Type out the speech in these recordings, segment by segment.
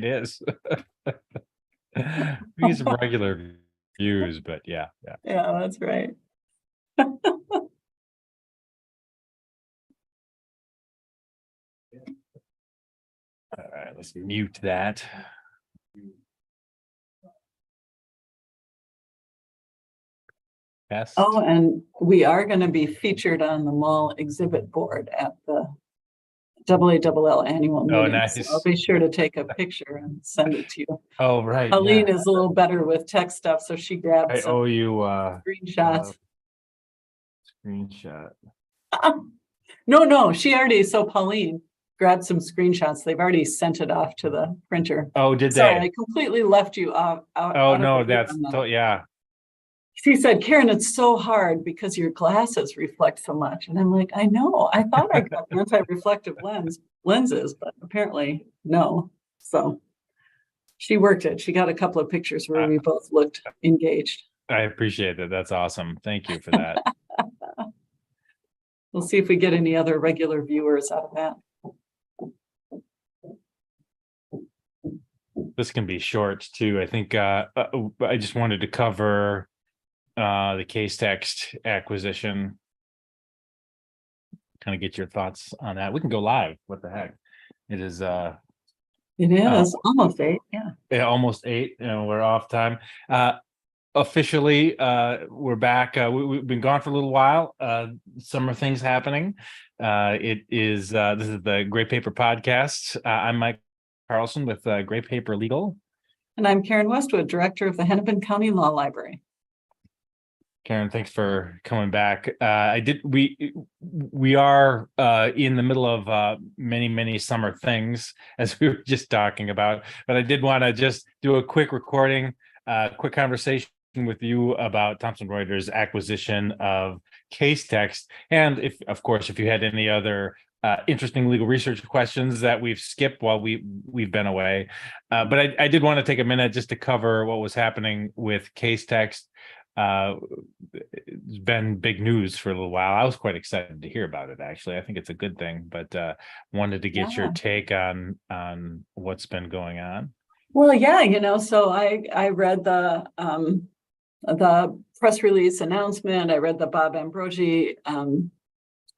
it is. We get some regular views, but yeah. Yeah, that's right. All right, let's mute that. Yes. Oh, and we are going to be featured on the mall exhibit board at the AALL annual meeting. Oh, nice. So I'll be sure to take a picture and send it to you. Oh, right. Colleen Yeah. is a little better with tech stuff, so she grabbed I some owe you screenshots. screenshot. No, she already, so Pauline grabbed some screenshots. They've already sent it off to the printer. Oh, did Sorry, they? I completely left you out. Oh, out no, of the loop that's on that. yeah. She said, Karen, it's so hard because your glasses reflect so much. And I'm like, I know, I thought I got anti-reflective lenses, but apparently no. So she worked it. She got a couple of pictures where we both looked engaged. I appreciate that. That's awesome. Thank you for that. We'll see if we get any other regular viewers out of that. This can be short too. I think I just wanted to cover the Casetext acquisition. Kind of get your thoughts on that. We can go live. What the heck? It is It is almost 8. Yeah. Almost 8. We're off time. Officially, we're back. We've been gone for a little while. Summer things happening. It is this is the Gray Paper Podcast. I'm Mike Carlson with Gray Paper Legal. And I'm Karen Westwood, director of the Hennepin County Law Library. Karen, thanks for coming back. We are in the middle of many summer things, as we were just talking about. But I did want to just do a quick recording, quick conversation with you about Thomson Reuters' acquisition of Casetext, and if you had any other interesting legal research questions that we've skipped while we've been away. But I did want to take a minute just to cover what was happening with Casetext. It's been big news for a little while. I was quite excited to hear about it, actually. I think it's a good thing, but wanted to get your take on what's been going on. Well, yeah, so I read the press release announcement. I read the Bob Ambrogi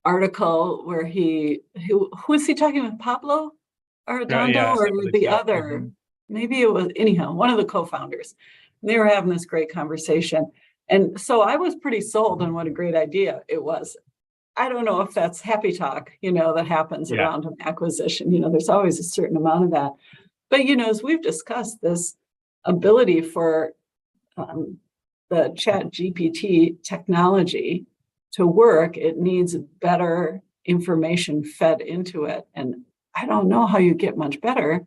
article where who was he talking with, Pablo Arredondo or the other? Mm-hmm. Maybe it was, anyhow, one of the co-founders. They were having this great conversation. And so I was pretty sold on what a great idea it was. I don't know if that's happy talk, that happens around an acquisition. There's always a certain amount of that. But, as we've discussed, this ability for the Chat GPT technology to work, it needs better information fed into it. And I don't know how you get much better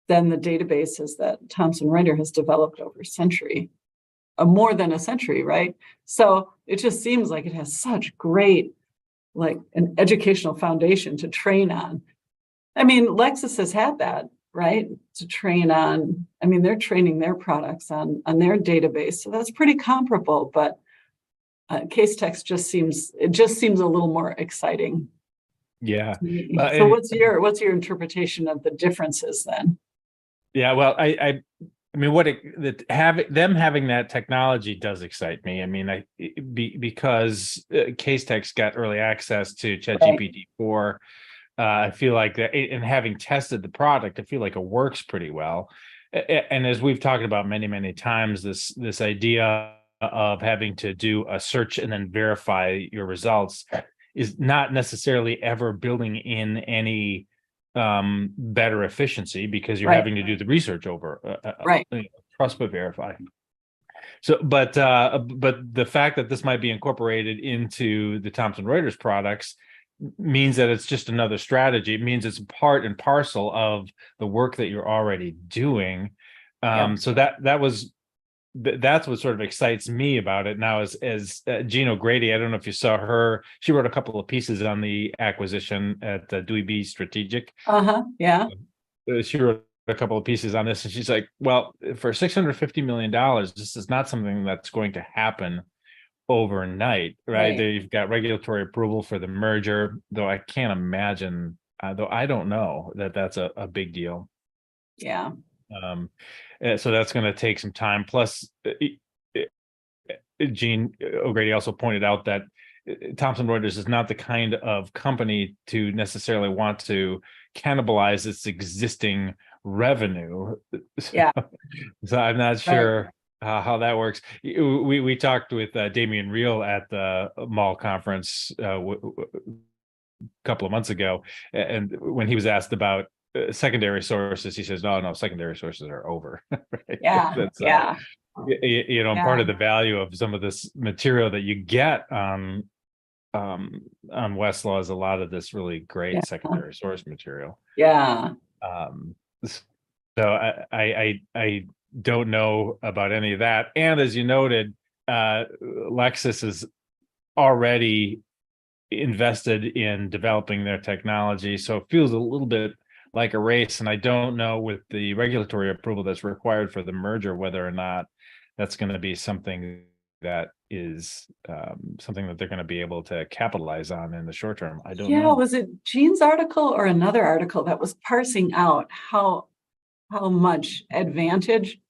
than the databases that Thomson Reuters has developed over a century, more than a century, right? So it just seems like it has such great, an educational foundation to train on. I mean, Lexis has had that, right? To train on. I mean, they're training their products on their database. So that's pretty comparable, but Casetext just seems a little more exciting. Yeah. So what's your interpretation of the differences then? Yeah, well, I mean, them having that technology does excite me. I mean, because Casetext got early access to ChatGPT 4. I feel like that, and having tested the product, I feel like it works pretty well. And as we've talked about many times, this idea of having to do a search and then verify your results is not necessarily ever building in any better efficiency, because you're having to do the research over trust but verify. So but the fact that this might be incorporated into the Thomson Reuters products means that it's just another strategy. It means it's part and parcel of the work that you're already doing. So that's what sort of excites me about it now. As Jean O'Grady, I don't know if you saw her, she wrote a couple of pieces on the acquisition at Dewey B Strategic. Yeah. She wrote a couple of pieces on this, and she's like, well, for $650 million, this is not something that's going to happen overnight, right? They've got regulatory approval for the merger, though I can't imagine, though I don't know that that's a big deal. Yeah. Um, so that's going to take some time. Plus, Gene O'Grady also pointed out that Thomson Reuters is not the kind of company to necessarily want to cannibalize its existing revenue. Yeah. So I'm not Right. sure how that works. We talked with Damian Reel at the mall conference a couple of months ago, and when he was asked about secondary sources, he says, no, secondary sources are over. Right? Yeah. That's Yeah. part Yeah. of the value of some of this material that you get on Westlaw is a lot of this really great Yeah. secondary source material. Yeah. Um, so I don't know about any of that. And as you noted, Lexus is already invested in developing their technology, so it feels a little bit like a race. And I don't know, with the regulatory approval that's required for the merger, whether or not that's going to be something that is something that they're going to be able to capitalize on in the short term. I don't Yeah. know. Was it Gene's article or another article that was parsing out how much advantage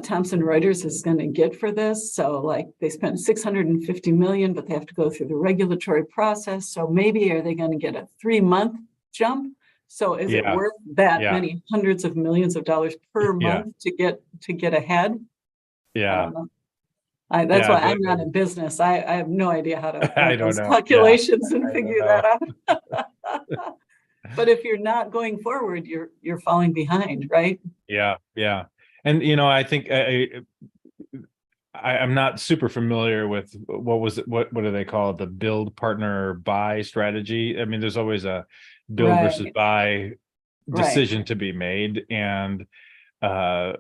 Thomson Reuters is going to get for this? So like they spent 650 million, but they have to go through the regulatory process. So maybe are they going to get a 3-month jump? So is it worth that many hundreds of millions of dollars per month to get ahead? Yeah. That's why I'm not in business. I have no idea how to I run don't those know. calculations and figure that out. But if you're not going forward, you're falling behind, right? Yeah. And I think I'm not super familiar with what do they call it, the build, partner, buy strategy. I mean, there's always a build versus buy decision to be made, and there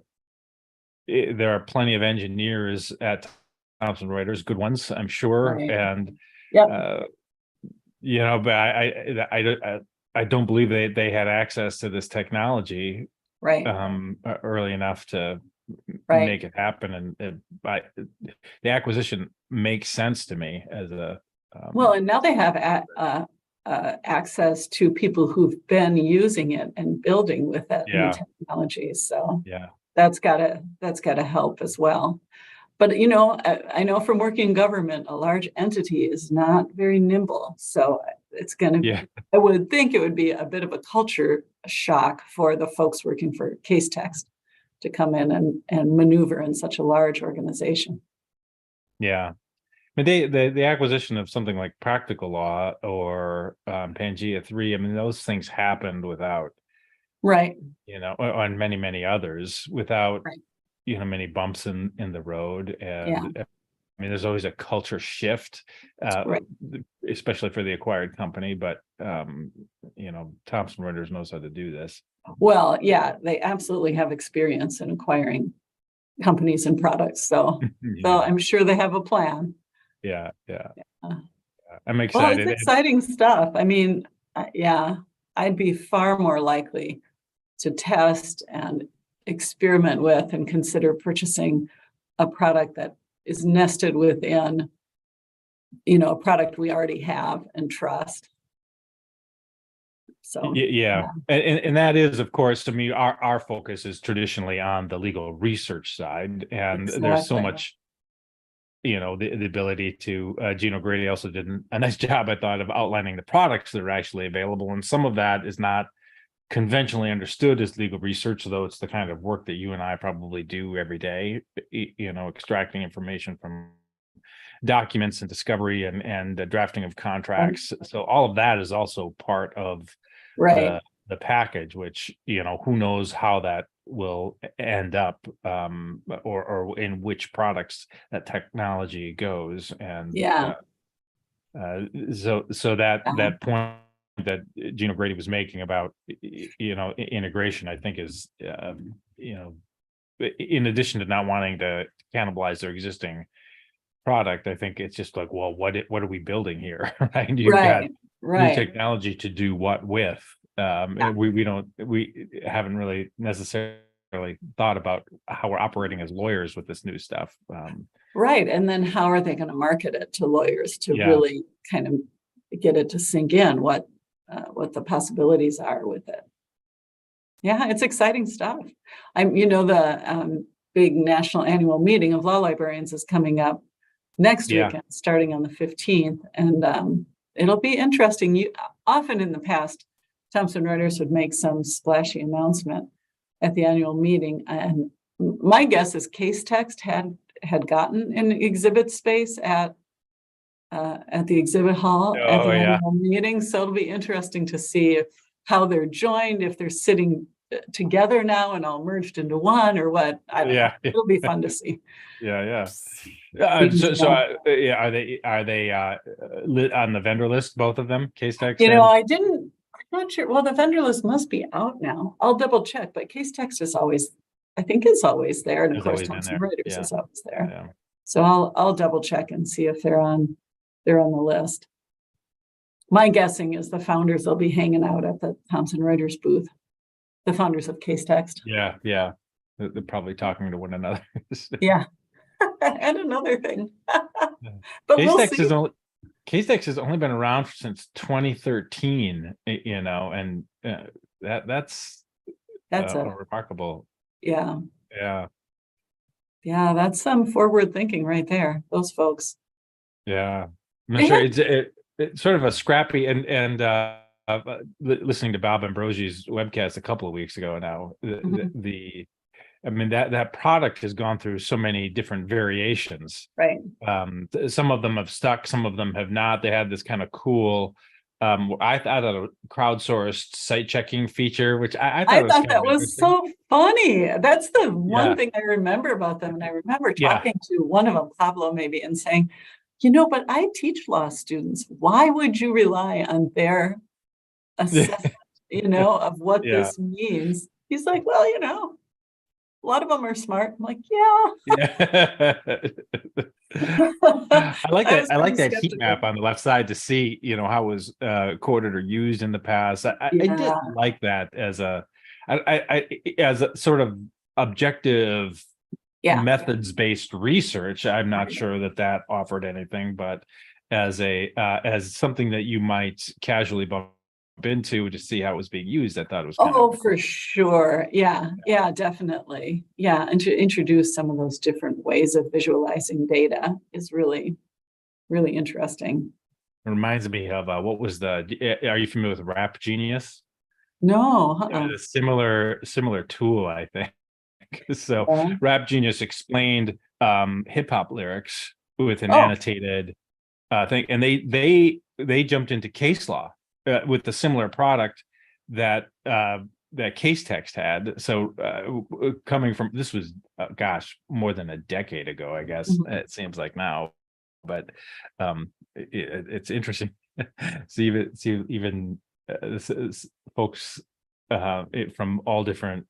are plenty of engineers at Thomson Reuters, good ones, I'm sure, and but I don't believe they had access to this technology early enough to make it happen. And the acquisition makes sense to me as a well, and now they have access to people who've been using it and building with that new technology. So that's gotta help as well. But I know from working in government, a large entity is not very nimble. So it's going to, I would think it would be a bit of a culture shock for the folks working for Casetext to come in and maneuver in such a large organization. Yeah. I mean, the acquisition of something like Practical Law or Pangea 3, I mean, those things happened without, on many others, without, many bumps in the road. And I mean, there's always a culture shift, especially for the acquired company. But, Thomson Reuters knows how to do this. Well, yeah, they absolutely have experience in acquiring companies and products. So I'm sure they have a plan. Yeah. I'm excited. Well, it's exciting stuff. I mean, I'd be far more likely to test and experiment with and consider purchasing a product that is nested within, a product we already have and trust. So and that is, of course, I mean, our focus is traditionally on the legal research side, and there's so much, the ability to Gene O'Grady also did a nice job, I thought, of outlining the products that are actually available, and some of that is not conventionally understood as legal research, though it's the kind of work that you and I probably do every day, extracting information from documents and discovery and the drafting of contracts. So all of that is also part of the package, which, who knows how that will end up, or in which products that technology goes. And so that point that Gene O'Grady was making about, integration, I think is, in addition to not wanting to cannibalize their existing product, I think it's just like, well, what are we building here? Right. You've got new technology to do what with. We haven't really necessarily thought about how we're operating as lawyers with this new stuff. And then how are they going to market it to lawyers to really kind of get it to sink in what the possibilities are with it? Yeah, it's exciting stuff. The big national annual meeting of law librarians is coming up next Yeah. weekend, starting on the 15th. And it'll be interesting. Often in the past, Thomson Reuters would make some splashy announcement at the annual meeting. And my guess is Casetext had gotten an exhibit space at the exhibit hall at the annual meeting. So it'll be interesting to see how they're joined, if they're sitting together now and all merged into one, or what. I don't know. It'll be fun to see. Are they on the vendor list, both of them, Casetext? I'm not sure. Well, the vendor list must be out now. I'll double check, but Casetext is always there. And of course, Thomson Reuters is always there. Yeah. So I'll double check and see if they're on the list. My guessing is the founders will be hanging out at the Thomson Reuters booth, the founders of Casetext. Yeah. They're probably talking to one another. Yeah. And another thing. But Casetext has only been around since 2013, and that's remarkable. Yeah. Yeah. Yeah, that's some forward thinking right there. Those folks. Yeah. I'm not sure. It's sort of a scrappy and listening to Bob Ambrosi's webcast a couple of weeks ago now. That product has gone through so many different variations. Right. Some of them have stuck, some of them have not. They had this kind of cool, I thought a crowdsourced site checking feature, which I thought that was so funny. That's the one thing I remember about them. And I remember talking to one of them, Pablo, maybe, and saying, but I teach law students. Why would you rely on their assessment, of what this means? He's like, well, a lot of them are smart. I'm like, yeah. I like that. I like that heat map on the left side to see, how it was quoted or used in the past. I did like that as a sort of objective methods-based research. I'm not sure that offered anything, but as something that you might casually bump into to see how it was being used, I thought it was for sure. Yeah, definitely. Yeah, and to introduce some of those different ways of visualizing data is really, really interesting. It reminds me of what was are you familiar with Rap Genius? No. A similar tool, I think. So Rap Genius explained hip hop lyrics with an annotated thing, and they jumped into case law with the similar product that Casetext had. So coming from, this was more than a decade ago, I guess. It seems like now, but it's interesting. see even folks from all different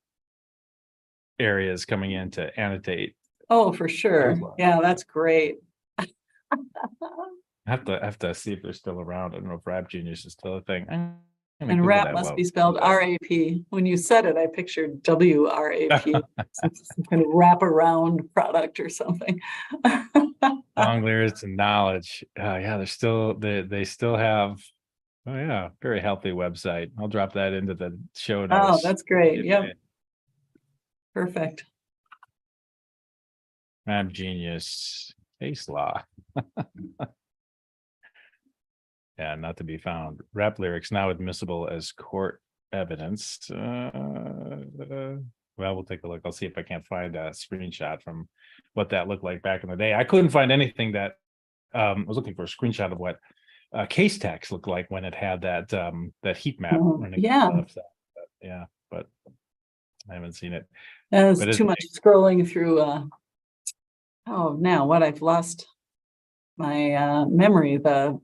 areas coming in to annotate. Oh, for sure. Yeah, that's great. I have to see if they're still around. I don't know if Rap Genius is still a thing. And rap must be spelled R-A-P. When you said it, I pictured W-R-A-P. Some kind of wraparound product or something. Long lyrics and knowledge. They still have. Oh yeah, very healthy website. I'll drop that into the show notes. Oh, that's great. Yep. Perfect. Rap Genius case law. Yeah, not to be found. Rap lyrics now admissible as court evidence. Well, we'll take a look. I'll see if I can't find a screenshot from what that looked like back in the day. I couldn't find anything that I was looking for a screenshot of what Casetext looked like when it had that heat map. But I haven't seen it. That's too much scrolling through. Now what I've lost my memory. The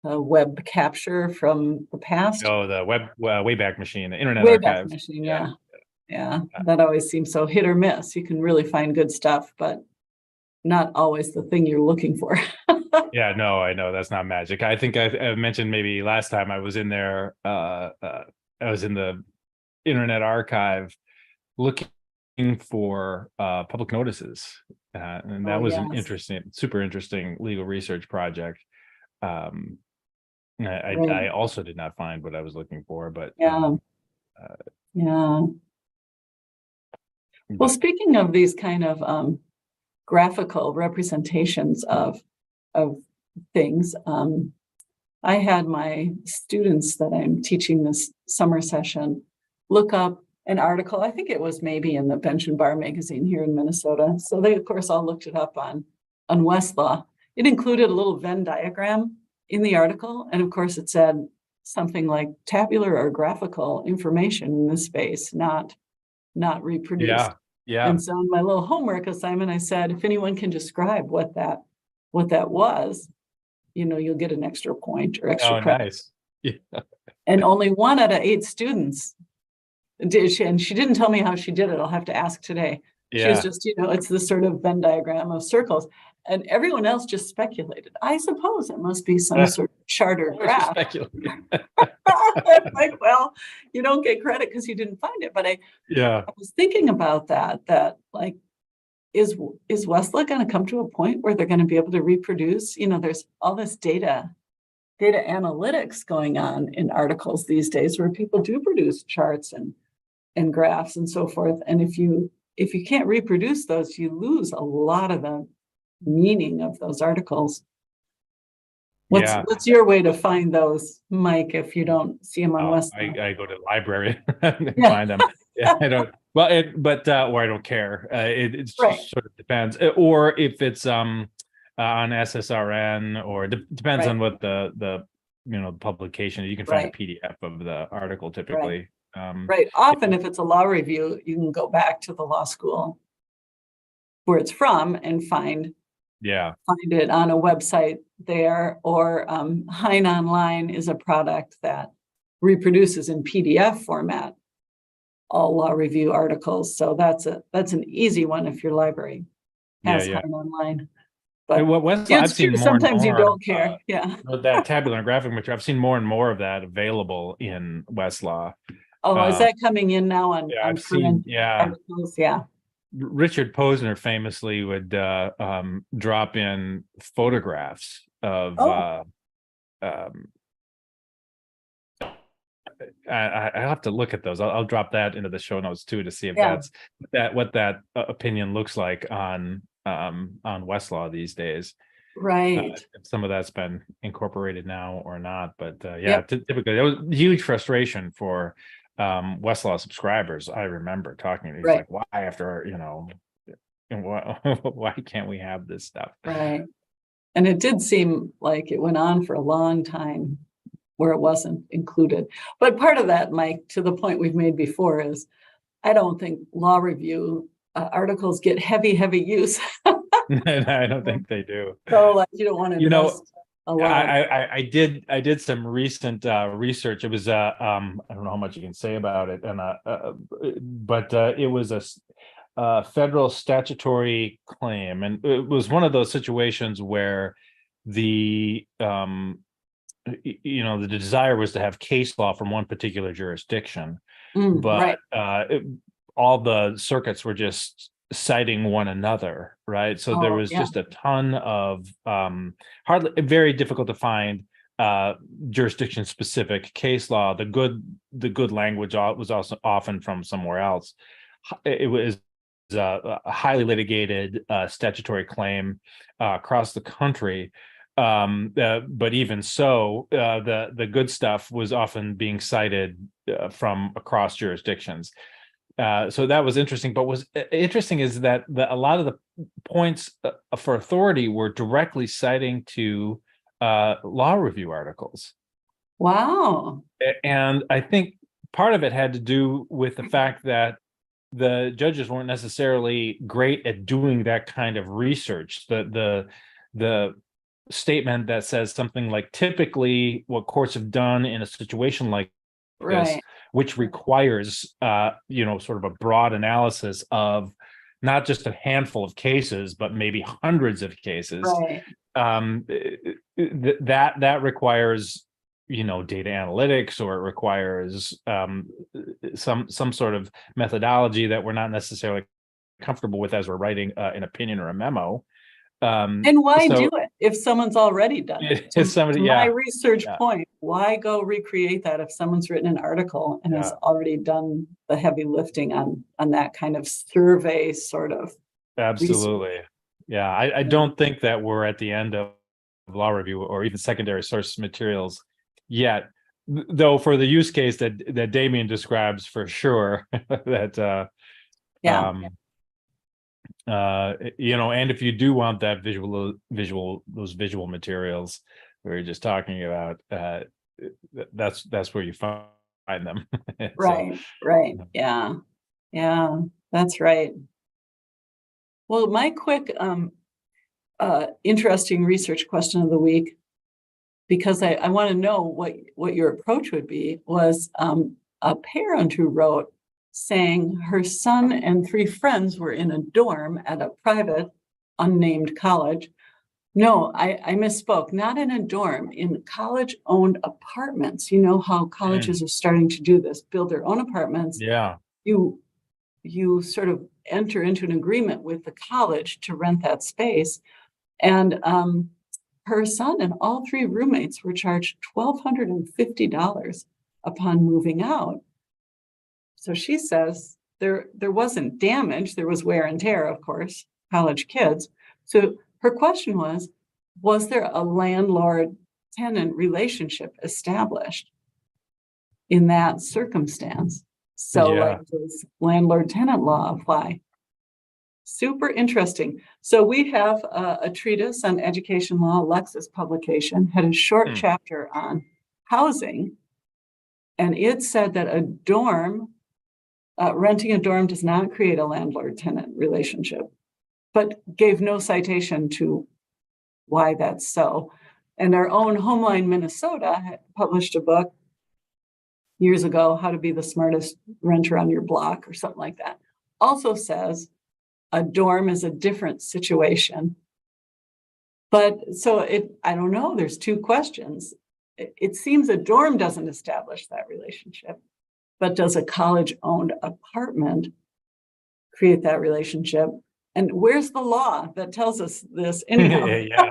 web capture from the past. Oh, the Wayback Machine, the Internet Wayback Archive. Machine, yeah. That always seems so hit or miss. You can really find good stuff, but not always the thing you're looking for. Yeah, no, I know that's not magic. I think I mentioned maybe last time I was in there. I was in the Internet Archive looking for public notices, and that was an super interesting legal research project. I also did not find what I was looking for, but Yeah. Well, speaking of these kind of graphical representations of things, I had my students that I'm teaching this summer session look up an article. I think it was maybe in the Bench and Bar magazine here in Minnesota. So they, of course, all looked it up on Westlaw. It included a little Venn diagram in the article. And of course, it said something like tabular or graphical information in this space, not reproduced. Yeah. Yeah. And so in my little homework assignment, I said, if anyone can describe what that was, you'll get an extra point or extra credit. Nice. Yeah. And only 1 out of 8 students did, and she didn't tell me how she did it. I'll have to ask today. Yeah. She was just, it's this sort of Venn diagram of circles, and everyone else just speculated. I suppose it must be some sort of chart or graph. Like, well, you don't get credit because you didn't find it. But I was thinking about that like, is Westlaw going to come to a point where they're going to be able to reproduce? There's all this data analytics going on in articles these days where people do produce charts and graphs and so forth. And if you can't reproduce those, you lose a lot of the meaning of those articles. What's your way to find those, Mike, if you don't see them on Westlaw? I go to the library and find them. Yeah, I don't. Well, or I don't care. It right. Sort of depends. Or if it's on SSRN, or depends right. on what the publication. You can find right. a PDF of the article typically. Right. Often, if it's a law review, you can go back to the law school where it's from and find it on a website there. Or Hein Online is a product that reproduces in PDF format all law review articles. So that's an easy one if your library has Hein Online. But I've seen more sometimes and more, you don't care. That tabular and graphic material, I've seen more and more of that available in Westlaw. Oh, is that coming in now on? I've seen. Articles? Yeah. Richard Posner famously would drop in photographs of. I have to look at those. I'll drop that into the show notes too to see if that's what that opinion looks like on Westlaw these days. Right. Some of that's been incorporated now or not, but typically there was huge frustration for Westlaw subscribers. I remember talking to like, why after why can't we have this stuff? Right. And it did seem like it went on for a long time where it wasn't included. But part of that, Mike, to the point we've made before, is I don't think law review articles get heavy use. I don't think they do. So like, you don't want to invest a lot. I did some recent research. It was I don't know how much you can say about it, and but it was a federal statutory claim, and it was one of those situations where the the desire was to have case law from one particular jurisdiction, but all the circuits were just citing one another, right? So there was just a ton of very difficult to find jurisdiction specific case law. The good language was also often from somewhere else. It was a highly litigated statutory claim across the country. But even so, the good stuff was often being cited from across jurisdictions. So that was interesting. But what's interesting is that a lot of the points for authority were directly citing to law review articles. Wow. And I think part of it had to do with the fact that the judges weren't necessarily great at doing that kind of research. The statement that says something like, typically what courts have done in a situation like this, which requires sort of a broad analysis of not just a handful of cases, but maybe hundreds of cases. That requires data analytics, or it requires some sort of methodology that we're not necessarily comfortable with as we're writing an opinion or a memo. And why do it? if someone's already done it. If somebody, To my yeah, research yeah. point, why go recreate that if someone's written an article and has Yeah. already done the heavy lifting on that kind of survey sort of research? Absolutely. Yeah, I don't think that we're at the end of law review or even secondary source materials yet, though for the use case that Damien describes for sure, that Yeah, and if you do want that those visual materials we were just talking about, that's where you find them. So right. Yeah, that's right. Well, my quick interesting research question of the week, because I want to know what your approach would be, was a parent who wrote saying her son and 3 friends were in a dorm at a private unnamed college. No, I misspoke. Not in a dorm, in college-owned apartments. You know how colleges are starting to do this, build their own apartments. yeah. You sort of enter into an agreement with the college to rent that space. And her son and all 3 roommates were charged $1,250 upon moving out. So she says there wasn't damage, there was wear and tear, of course, college kids. So her question was there a landlord-tenant relationship established in that circumstance? So Yeah. does landlord-tenant law apply? Super interesting. So we have a treatise on education law, Lexis publication, had a short chapter on housing. And it said that renting a dorm does not create a landlord-tenant relationship, but gave no citation to why that's so. And our own Homeline Minnesota had published a book years ago, How to Be the Smartest Renter on Your Block or something like that. Also says a dorm is a different situation. But so I don't know, there's 2 questions. It seems a dorm doesn't establish that relationship, but does a college-owned apartment create that relationship? And where's the law that tells us this anyhow? Yeah.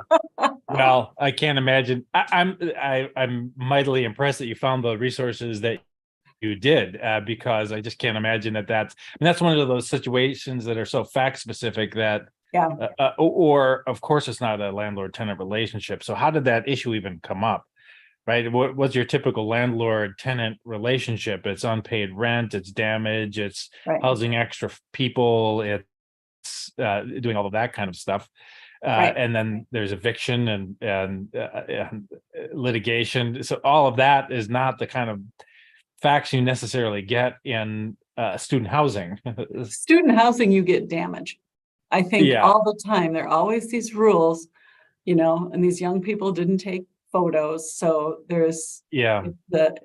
Well, I can't imagine. I'm mightily impressed that you found the resources that you did, because I just can't imagine that's one of those situations that are so fact specific that, Yeah. or of course it's not a landlord tenant relationship. So how did that issue even come up? Right? What was your typical landlord tenant relationship? It's unpaid rent, it's damage, it's Right. housing extra people, it's doing all of that kind of stuff. Right. And then there's eviction and litigation. So all of that is not the kind of facts you necessarily get in student housing. Student housing, you get damage. I think Yeah. all the time. There are always these rules, and these young people didn't take photos. So there's Yeah.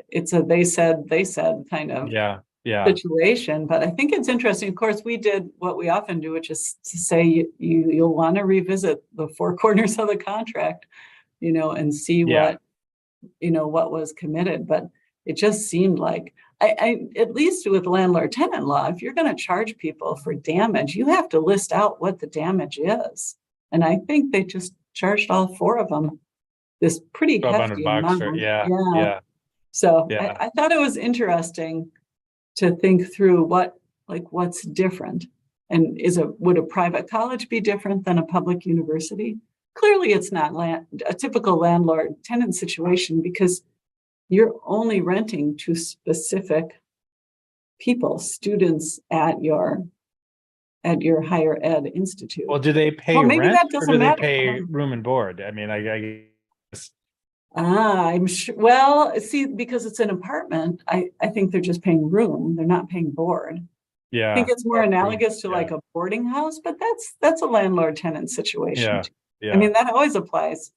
it's a they said kind of Yeah. situation. But I think it's interesting. Of course, we did what we often do, which is to say you'll want to revisit the 4 corners of the contract, and see what was committed. But it just seemed like I at least with landlord tenant law, if you're going to charge people for damage, you have to list out what the damage is. And I think they just charged all 4 of them this pretty hefty $1,200 amount. for, yeah. So Yeah. I thought it was interesting to think through what's different. And would a private college be different than a public university? Clearly, it's not a typical landlord-tenant situation, because you're only renting to specific people, students at your higher ed institute. Well, do they pay Well, maybe rent that or doesn't do they matter. pay room and board? I mean, I guess. I'm sure. Well, see, because it's an apartment, I think they're just paying room. They're not paying board. I think Yeah. it's more analogous to Yeah. like a boarding house, but that's a landlord-tenant situation. Yeah. too. Yeah. I mean, that always applies,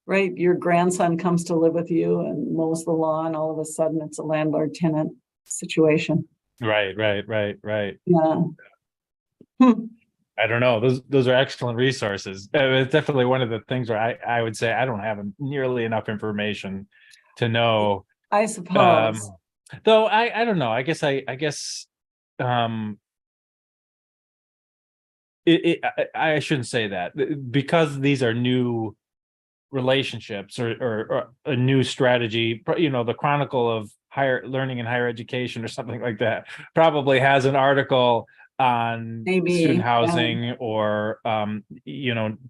right? Your grandson comes to live with you and mows the lawn. All of a sudden, it's a landlord-tenant situation. Right. Yeah. Hmm. I don't know. Those are excellent resources. It's definitely one of the things where I would say I don't have nearly enough information to know. I suppose. Though I don't know. I guess I shouldn't say that, because these are new relationships or a new strategy, the Chronicle of Higher Learning and Higher Education or something like that probably has an article on Maybe, student yeah. housing or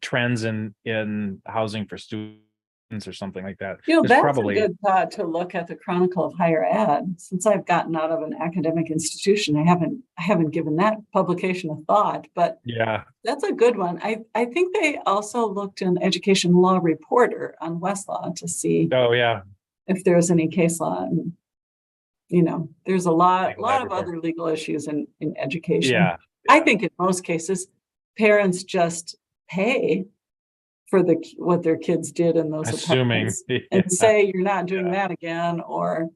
trends in housing for students or something like that. There's that's probably a good thought, to look at the Chronicle of Higher Ed. Since I've gotten out of an academic institution, I haven't given that publication a thought, but yeah. that's a good one. I think they also looked in Education Law Reporter on Westlaw to see Oh yeah. if there's any case law. And, there's a lot Legal ad of report. other legal issues in education. Yeah. I think in most cases, parents just pay for what their kids did in those Assuming, apartments and say, you're not doing that again, or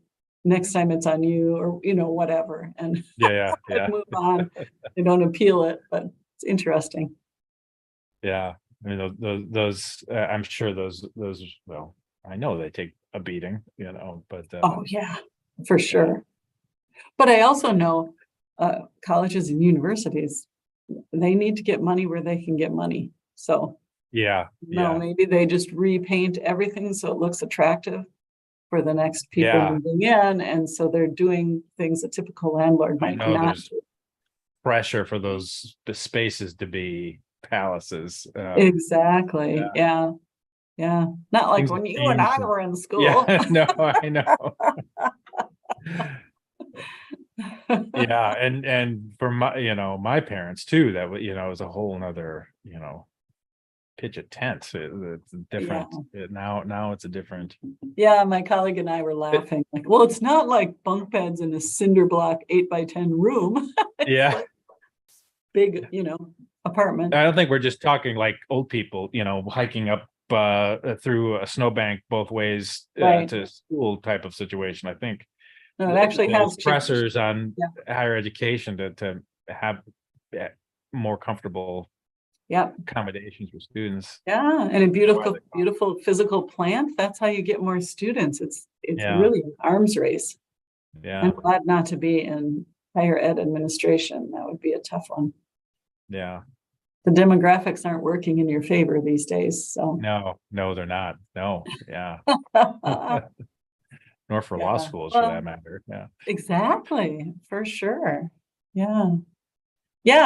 next time it's on you, or whatever, and yeah. move on. They don't appeal it, but it's interesting. Yeah, I mean those I'm sure those well, I know they take a beating, but Oh yeah, for sure. But I also know colleges and universities, they need to get money where they can get money. So maybe they just repaint everything so it looks attractive for the next people moving in, and so they're doing things a typical landlord might not there's do. pressure for the spaces to be palaces. Exactly. Yeah. Not like when you and I were in school. Yeah, no, I know. Yeah, and for my parents too, that was a whole nother pitch a tent. It's different. Now it's a different. Yeah, my colleague and I were laughing. Like, well, it's not like bunk beds in a cinder block 8x10 room. Yeah. Like big, apartment. I don't think we're just talking like old people, hiking up through a snowbank both ways to school type of situation. I think no, it actually has pressures on higher education to have more comfortable accommodations for students. Yeah, and a beautiful physical plant. That's how you get more students. It's really an arms race. Yeah, I'm glad not to be in higher ed administration. That would be a tough one. Yeah, the demographics aren't working in your favor these days. So no, they're not. No, yeah. Nor for law schools, for that matter. Yeah, exactly, for sure. Yeah,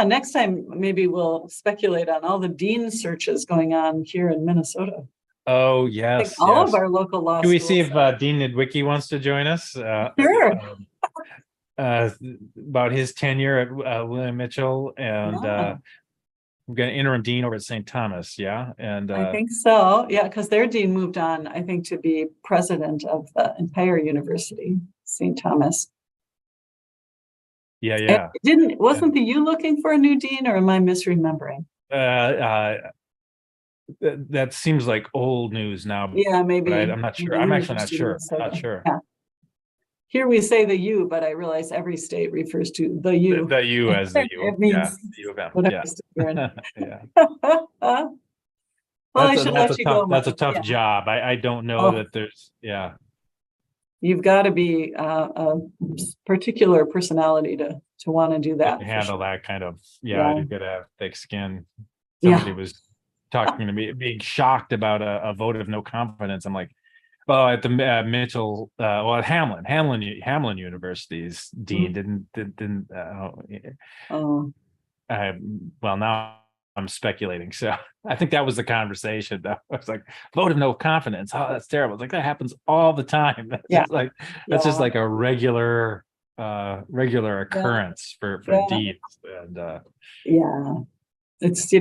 next time maybe we'll speculate on all the dean searches going on here in Minnesota. Oh yes, all of our local law schools. Can we see if Dean Nidwicki wants to join us? Sure. About his tenure at William Mitchell, and we've got an interim dean over at St. Thomas. And I think so. Yeah, because their dean moved on, I think, to be president of the entire university, St. Thomas. Yeah. Wasn't the U looking for a new dean, or am I misremembering? That seems like old news now. Yeah, maybe. I'm not sure. I'm actually not sure. Not sure. Yeah. Here we say the U, but I realize every state refers to the U. The U as the U. It means the U of M. whatever state you're in. Well, I should let you go. That's a tough job. I don't know that there's. You've got to be a particular personality to want to do that. To handle that kind of, you've got to have thick skin. Somebody was talking to me, being shocked about a vote of no confidence. I'm like, well, at the Mitchell, at Hamlin University's dean didn't. Well, now I'm speculating. So I think that was the conversation. Though. I was like, vote of no confidence. Oh, that's terrible. It's like that happens all the time. That's just like a regular occurrence for deans. And it's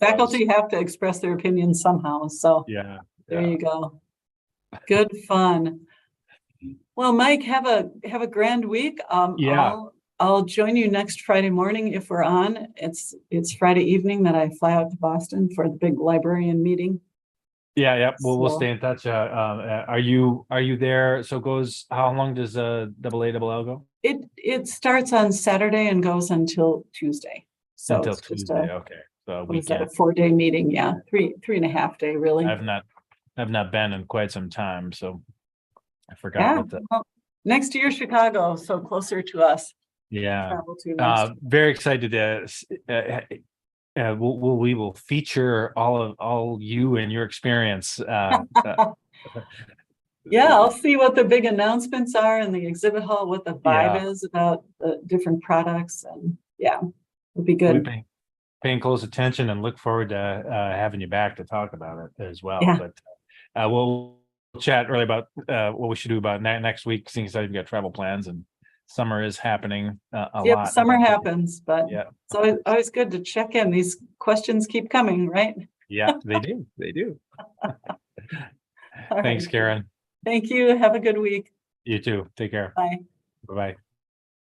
faculty have to express their opinions somehow. So there you go. Good fun. Well, Mike, have a grand week. I'll join you next Friday morning if we're on. It's Friday evening that I fly out to Boston for the big librarian meeting. Well, we'll stay in touch. Are you there? So how long does AALL go? It starts on Saturday and goes until Tuesday. So until Tuesday, okay. So a 4-day meeting, 3.5 day really. I've not been in quite some time, so I forgot next year Chicago, so closer to us. Very excited to we will feature all you and your experience. Yeah, I'll see what the big announcements are in the exhibit hall, what the vibe is about the different products, and yeah, it'll be We've good. been paying close attention and look forward to having you back to talk about it as well. Yeah. But we'll chat really about what we should do about next week, seeing as I've got travel plans and summer is happening a Yep, lot. summer happens, but Yeah, it's always good to check in. These questions keep coming, right? yeah, they do. They do. All Thanks, right. Karen. Thank you. Have a good week. You too. Take care. Bye. Bye-bye.